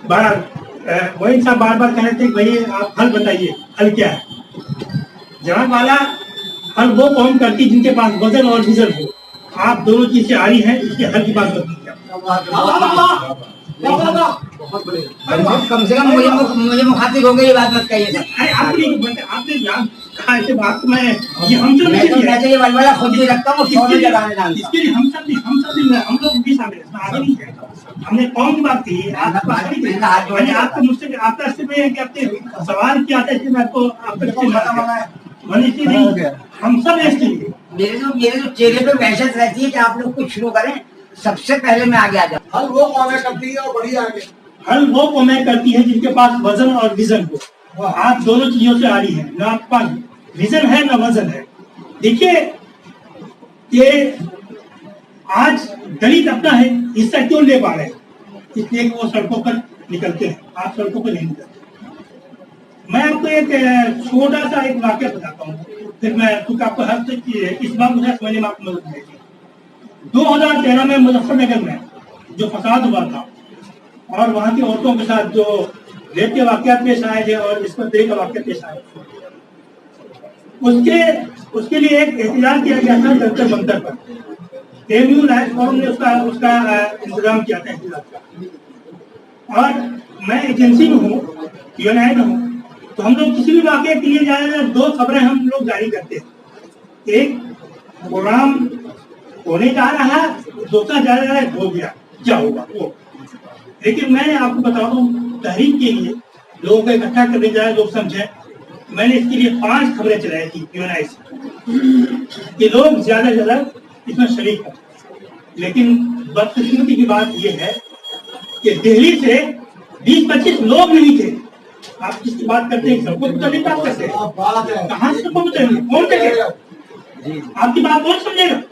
वही साहब बार बार कह रहे थे कि भाई आप हल बताइए, हल क्या है? जवाब वाला, हल वो कौन करती जिनके पास वजन और विजन हो। आप दोनों चीज से आ रही है, इसके हल की बात बताइए। कम से कम मुझे मुखातिब हो गई, ये बात मत कहिए सर। अरे आपने कहा ऐसे बात मैं ये हम सब मैं तो ये वलवला खुद भी रखता हूँ, इसके लिए हम सब लोग भी शामिल हैं, आगे नहीं है। हमने कौन की बात की है? आपको मुझसे आपका सिर्फ है कि आपने सवाल किया था, इसलिए मैं आपको नहीं, हम सब मेरे जो चेहरे पे वहशत रहती है कि आप लोग कुछ शुरू करें, सबसे पहले मैं आगे आ जाऊँ। हल वो कौमें करती है और बढ़िया आगे। हल वो कौमें करती है जिनके पास वजन और विजन हो। आप दोनों चीजों से आ रही है, ना आपके पास विजन है ना वजन है। देखिए ये आज दलित अपना है हिस्सा क्यों ले पा रहे हैं? इसलिए कि वो सड़कों पर निकलते हैं, आप सड़कों पर नहीं निकलते। मैं आपको एक छोटा सा एक वाक्य बताता हूँ, फिर मैं क्योंकि आपको हर इस बार मुझे समझने में आपको मदद मिलेगी। 2013 में मुजफ्फरनगर में जो फसाद हुआ था और वहां की औरतों के साथ जो रेप के वाकयात पेश आए थे और इस पर देह का वाकया पेश आया, उसके लिए एक एहतजाज किया गया था जंतर मंतर पर। एमयू लाइफ फोरम ने उसका इंतजाम किया था एहतजाज का। और मैं एजेंसी में हूँ, यूएनआई में हूँ, तो हम लोग किसी भी वाकये के लिए जाए 2 खबरें हम लोग जारी करते हैं। एक प्रोग्राम होने जा रहा है, दूसरा जा रहा है हो गया, क्या होगा वो। लेकिन मैं आपको बता दूं, तहरीक के लिए लोगों को इकट्ठा करने जाए, लोग समझे, मैंने इसके लिए 5 खबरें चलाई थी यूएनआई से कि लोग ज्यादा से ज्यादा इसमें शरीक हैं। लेकिन बदकिस्मती की बात यह है कि दिल्ली से 20-25 लोग नहीं थे। आप किसकी बात करते हैं? सबको तो नहीं बात करते, कहाँ से सबको बताएंगे? कौन कहेगा? आपकी बात कौन समझेगा?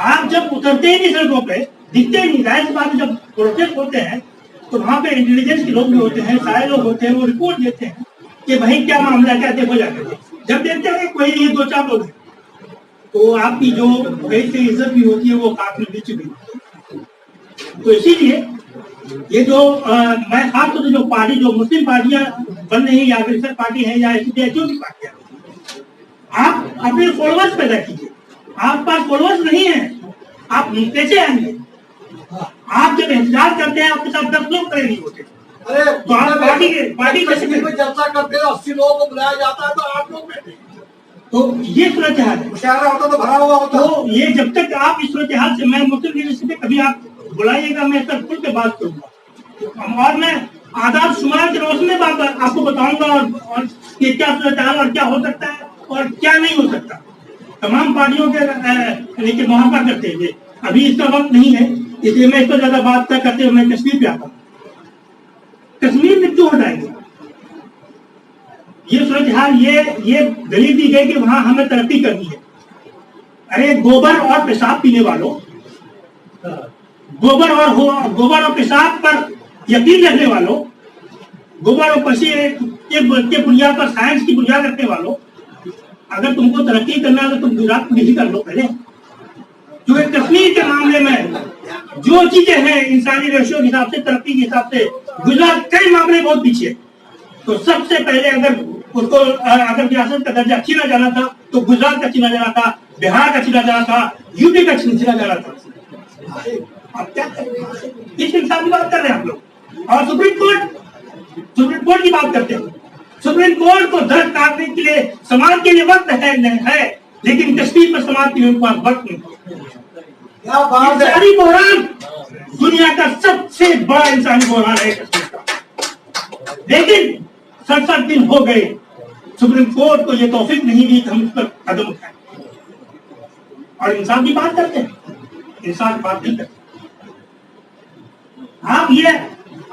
आप जब उतरते ही नहीं सड़कों पे, दिखते ही नहीं, जाहिर सी बात, जब प्रोटेस्ट होते हैं तो वहां पे इंटेलिजेंस के लोग भी होते हैं, सारे लोग होते हैं, वो रिपोर्ट देते हैं कि भाई क्या मामला, क्या देखो जाकर। जब देखते हैं कोई नहीं, 2-4 लोग हैं, तो आपकी जो वही से इज्जत भी होती है वो खाक में बीच भी। तो इसीलिए ये जो मैं खास तौर से जो पार्टी, जो मुस्लिम पार्टियां बन रही है या अग्रसर पार्टी है या जो भी पार्टियां, आप अपने फॉलोअर्स पैदा कीजिए। आपके पास फॉलोअर्स नहीं है, आप कैसे आएंगे? आप जब एहतजाज करते हैं आपके साथ 10 लोग खड़े नहीं होते। अरे तो आप पार्टी कैसे चर्चा करते हैं, 80 लोगों को बुलाया जाता है तो 8 लोग बैठे। तो ये सूरत हाल है। मुशायरा होता तो भरा हुआ होता। तो ये जब तक आप इस सूरत हाल से, मैं मुस्लिम लीडरशिप पे कभी आप बुलाइएगा, मैं सर खुल के बात करूंगा और मैं आदाब शुमार के रोशनी में बात आपको बताऊंगा और ये क्या सूरत हाल और क्या हो सकता है और क्या नहीं हो सकता। तमाम पार्टियों के लेकिन मुहाफा करते हैं। अभी इसका वक्त नहीं है, इसलिए मैं इस पर ज्यादा बात न करते हुए मैं कश्मीर पे आता हूँ। कश्मीर में क्यों हटाएंगे? ये सूरत हाल, ये दलील दी गई कि वहां हमें तरक्की करनी है। अरे गोबर और पेशाब पीने वालों, गोबर और पेशाब पर यकीन रखने वालों, गोबर और पसी के बुनियाद पर, साइंस की बुनियाद रखने वालों, अगर तुमको तरक्की करना है तो तुम गुजरात को नहीं कर लो पहले। क्योंकि कश्मीर के मामले में जो चीजें हैं इंसानी रेशियो के हिसाब से, तरक्की के हिसाब से गुजरात कई मामले बहुत पीछे। तो सबसे पहले अगर उसको अगर रियासत का दर्जा छीना जाना था तो गुजरात का छीना जाना था, बिहार का छीना जाना था, यूपी का छीना जाना था। आप क्या करेंगे? इस हिसाब की बात कर रहे हैं आप लोग। और सुप्रीम कोर्ट की बात करते हैं। सुप्रीम कोर्ट को दर काटने के लिए, समाज के लिए वक्त है, लेकिन कश्मीर पर समाज के लिए वक्त नहीं। इंसानी बहरान दुनिया का सबसे बड़ा इंसानी बहरान है कश्मीर का। लेकिन 67 दिन हो गए, सुप्रीम कोर्ट को यह तौफीक नहीं दी कि हम उस पर कदम उठाएं। और इंसान की बात करते हैं, इंसान की बात नहीं करते।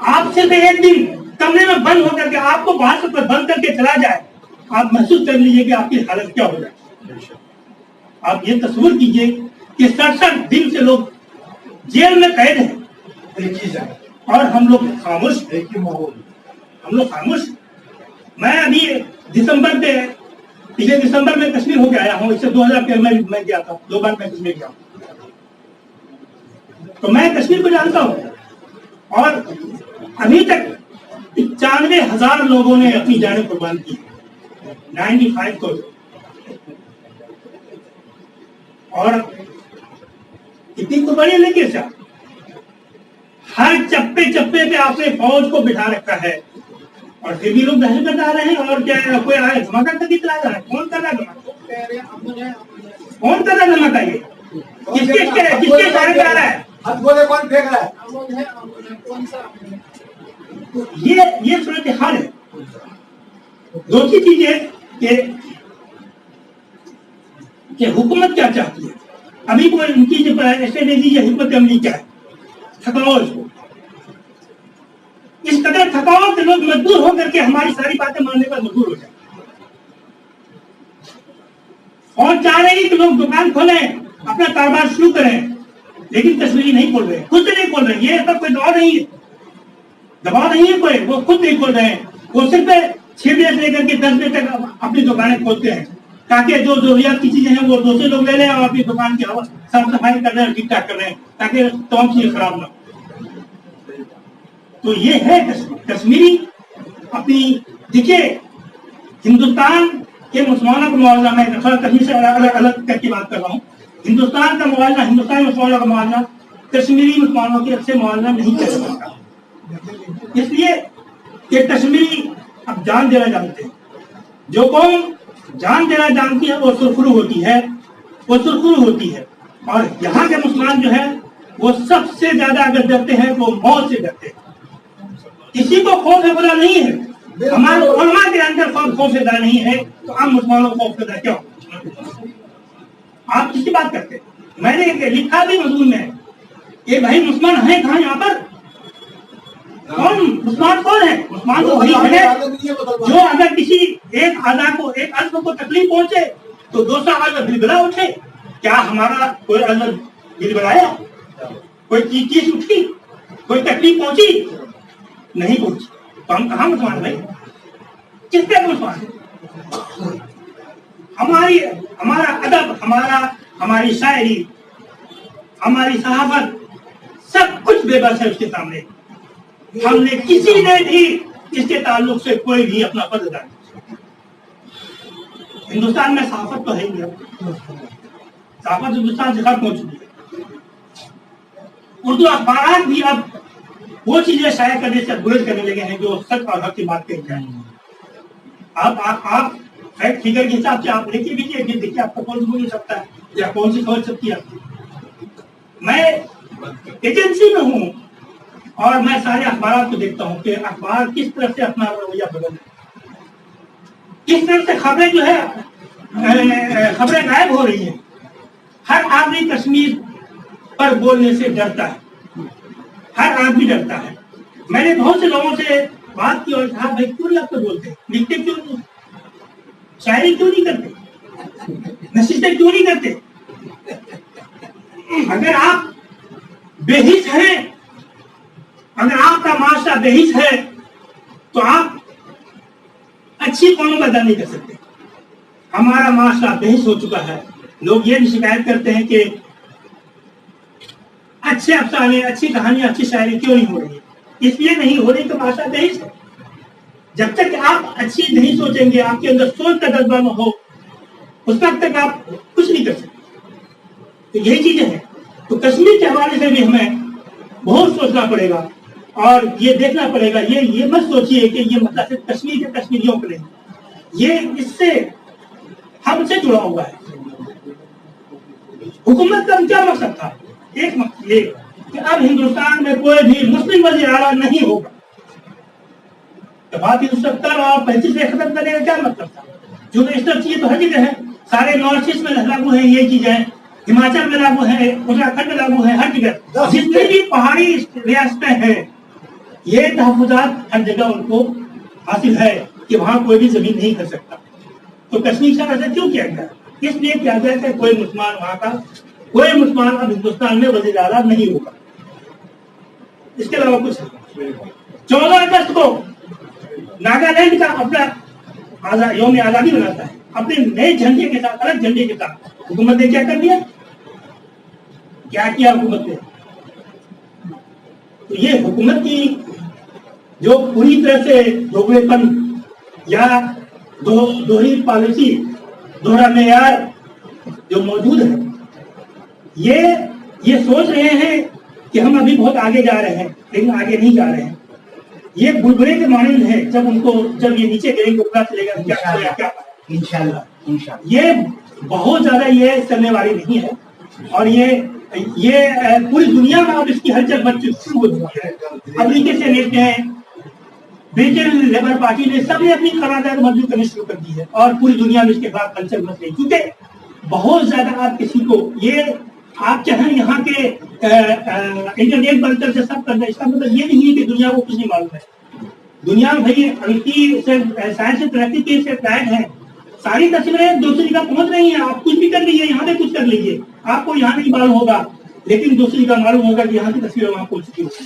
आप सिर्फ एक दिन कमरे में बंद होकर के, आपको बाहर से बंद करके चला जाए, आप महसूस कर लीजिए कि आपकी हालत क्या हो जाए। आप ये तस्वीर कीजिए कि 67 दिन से लोग जेल में कैद हैं और हम लोग खामोश, हम लोग खामोश। मैं अभी पिछले दिसंबर में कश्मीर होके आया हूँ। इससे 2013 में मैं गया था, 2 बार मैं कश्मीर गया। तो मैं कश्मीर को जानता हूँ। اور ابھی تک 95,000 لوگوں نے اپنی جانیں قربان کی, 95 کو. اور اتنی قربانی نہیں کی صاحب, ہر چپے چپے پہ آپ نے فوج کو بٹھا رکھا ہے, اور پھر بھی لوگ دہشت گرد آ رہے ہیں. اور کیا کوئی دھماکہ کر کے چلا جا رہا ہے؟ کون کر رہا ہے دھماکہ؟ کون کر رہا ہے دھماکہ؟ یہ کس کے اشارے پہ آ رہا ہے؟ کون پھینک رہا ہے؟ یہ صورتحال ہے. دوسری چیز ہے کہ حکومت کیا چاہتی ہے. ابھی کوئی ان کی جو اسٹریٹجی یا حکمت عملی کیا ہے؟ تھکاؤ اس کو, اس قدر تھکاؤ کہ لوگ مجبور ہو کر کے ہماری ساری باتیں ماننے پر مجبور ہو جائیں. اور چاہ رہے ہیں کہ لوگ دکان کھولیں, اپنا کاروبار شروع کریں, لیکن کشمیری نہیں کھول رہے, خود سے نہیں کھول رہے. یہ سب کوئی دباؤ نہیں ہے, دباؤ نہیں ہے کوئی, وہ خود نہیں کھول رہے ہیں. وہ صرف 6 بجے سے لے کر کے 10 بجے تک اپنی دکانیں کھولتے ہیں تاکہ جو ضروریات کی چیزیں ہیں وہ دوسرے لوگ لے لیں اور اپنی دکان کی صاف صفائی کر رہے ہیں, ٹھیک ٹھاک کر رہے ہیں تاکہ تمام چیزیں خراب نہ ہو. تو یہ ہے کشمیری اپنی. دیکھیے ہندوستان کے مسلمانوں کا موازنہ, میں کہیں سے الگ کر کے بات کر رہا ہوں. ہندوستان کا موازنہ, ہندوستانی مسلمانوں کا موازنہ کشمیری مسلمانوں کے سے موازنہ نہیں کر سکتا, اس لیے کہ کشمیری اب جان دینا جانتے ہیں. جو قوم جان دینا جانتی ہے وہ سرخرو ہوتی ہے, وہ سرخرو ہوتی ہے. اور یہاں کے مسلمان جو ہے وہ سب سے زیادہ اگر ڈرتے ہیں تو موت سے ڈرتے ہیں. کسی کو خوف ہے بلا نہیں ہے, ہمارے علماء کے اندر خوف سے ڈر نہیں ہے, تو عام مسلمانوں کو خوف سے ڈر کیا ہو؟ آپ کس کی بات کرتے ہیں؟ میں نے لکھا بھی مضمون میں کہ بھائی مسلمان ہیں کہاں یہاں پر؟ کون مسلمان کون ہے؟ مسلمان تو وہی ہے جو اگر کسی ایک اعضا کو, ایک عضو کو تکلیف پہنچے تو دوسرا عضو بلبلا اٹھے. کیا ہمارا کوئی عضو بلبلایا؟ کوئی چیز اٹھی؟ کوئی تکلیف پہنچی؟ نہیں پہنچی. تو ہم کہاں مسلمان بھائی؟ کس پہ مسلمان؟ ہمارا ادب, ہماری شاعری, ہماری صحافت, سب کچھ بے بس ہے اس کے سامنے. ہم نے کسی نے بھی اس کے تعلق سے کوئی بھی اپنا فرض ادا نہیں. ہندوستان میں صحافت تو ہے ہی نہیں, صحافت ہندوستان سے ختم ہو چکی ہے. اردو اخبارات بھی اب وہ چیزیں شائع کرنے سے گریز کرنے لگے ہیں جو سچ اور حق کی بات کہی جائے. آپ فیکٹ فگر کے حساب سے آپ لکھے بھی دیکھیے آپ کو کون سی بول سکتا ہے یا کون سی خبر سکتی ہے. میں ایجنسی میں ہوں اور میں سارے اخبارات کو دیکھتا ہوں کہ اخبار کس طرح سے اپنا رویہ بدل رہے ہیں, کس طرح سے خبریں جو ہے خبریں غائب ہو رہی ہیں. ہر آدمی کشمیر پر بولنے سے ڈرتا ہے, ہر آدمی ڈرتا ہے. میں نے بہت سے لوگوں سے بات کی اور کہا بھائی کیوں نہیں آپ کو بولتے, لکھتے کیوں نہیں, شاعری کیوں نہیں کرتے, نشستیں کیوں نہیں کرتے؟ اگر آپ بے حس ہیں, اگر آپ کا معاشرہ بے حس ہے تو آپ اچھی قوم پیدا نہیں کر سکتے. ہمارا معاشرہ بے حس ہو چکا ہے. لوگ یہ بھی شکایت کرتے ہیں کہ اچھے افسانے, اچھی کہانیاں, اچھی شاعری کیوں نہیں ہو رہی ہے. اس لیے نہیں ہو رہی کہ معاشرہ بے حس ہے. جب تک آپ اچھی نہیں سوچیں گے, آپ کے اندر سوچ کا جذبہ نہ ہو, اس وقت تک آپ کچھ نہیں کر سکتے. تو یہی چیزیں ہیں. تو کشمیر کے حوالے سے بھی ہمیں بہت سوچنا پڑے گا اور یہ دیکھنا پڑے گا. یہ مت سوچیے کہ یہ مسئلہ صرف کشمیر کے کشمیریوں کے لیے, یہ اس سے ہم سے جڑا ہوا ہے. حکومت کا کیا مقصد تھا؟ ایک مقصد یہ کہ اب ہندوستان میں کوئی بھی مسلم وزیر اعلیٰ نہیں ہوگا. بات 70 اور 35 سے ختم کرنے کا کیا مطلب تھا؟ جو اس طرح چیزیں تو ہر جگہ ہے, سارے نارتھ ایسٹ میں لاگو ہیں یہ چیزیں, ہماچل میں لاگو ہے, اتراکھنڈ میں لاگو ہے, ہر جگہ جتنی بھی پہاڑی ریاستیں ہیں یہ تحفظات ہر جگہ ان کو حاصل ہے کہ وہاں کوئی بھی زمین نہیں کر سکتا. تو کشمیر کا ایسا کیوں کیا گیا؟ اس لیے کیا گیا کہ کوئی مسلمان وہاں کا, کوئی مسلمان اب ہندوستان میں وزیر اعلیٰ نہیں ہوگا. اس کے علاوہ کچھ 14 اگست کو ناگالینڈ کا اپنا یوم آزادی مناتا ہے اپنے نئے جھنڈے کے ساتھ, الگ جھنڈے کے ساتھ. حکومت نے کیا کر دیا, کیا کیا حکومت نے؟ तो ये हुकूमत की जो पूरी तरह से दोगलेपन या दोहरी पॉलिसी, दोहरा मेयार जो मौजूद है, ये सोच रहे हैं कि हम अभी बहुत आगे जा रहे हैं, लेकिन आगे नहीं जा रहे हैं। ये बुलबुले के मानंद है, जब ये नीचे गिरेंगे ऊपर चलेगा क्या इंशाल्लाह ये बहुत ज्यादा ये चलने वाली नहीं है। और ये पूरी दुनिया में अब इसकी हलचल मच शुरू हो चुकी है। अमेरिका से नेता हैं, ब्रिटेन लेबर पार्टी ने सबने अपनी करारदाद मंजूर करनी शुरू कर दी है और पूरी दुनिया में इसके बाद हलचल मच रही, क्योंकि बहुत ज्यादा आप किसी को ये आप चाहें यहाँ के इंटरनेट बनकर से सब करना, इसका मतलब ये नहीं है कि दुनिया को कुछ नहीं मालूम है। दुनिया में भाई अमेरिकी से साइंस से तरक्की के से ट्रैक है, सारी तस्वीरें दूसरी जगह पहुंच रही हैं। आप कुछ भी कर लीजिए, यहाँ पे कुछ कर लीजिए, आपको यहाँ नहीं मालूम होगा, लेकिन दूसरी जगह मालूम होगा कि यहाँ की तस्वीरें वहां पहुंच चुकी होगी।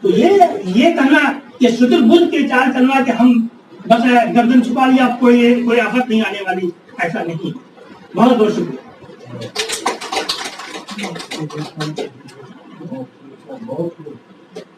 तो ये कहना कि शुतुरमुर्ग के चाल चलना कि हम बस गर्दन छुपा लिया, कोई आफत नहीं आने वाली, ऐसा नहीं। बहुत बहुत शुक्रिया।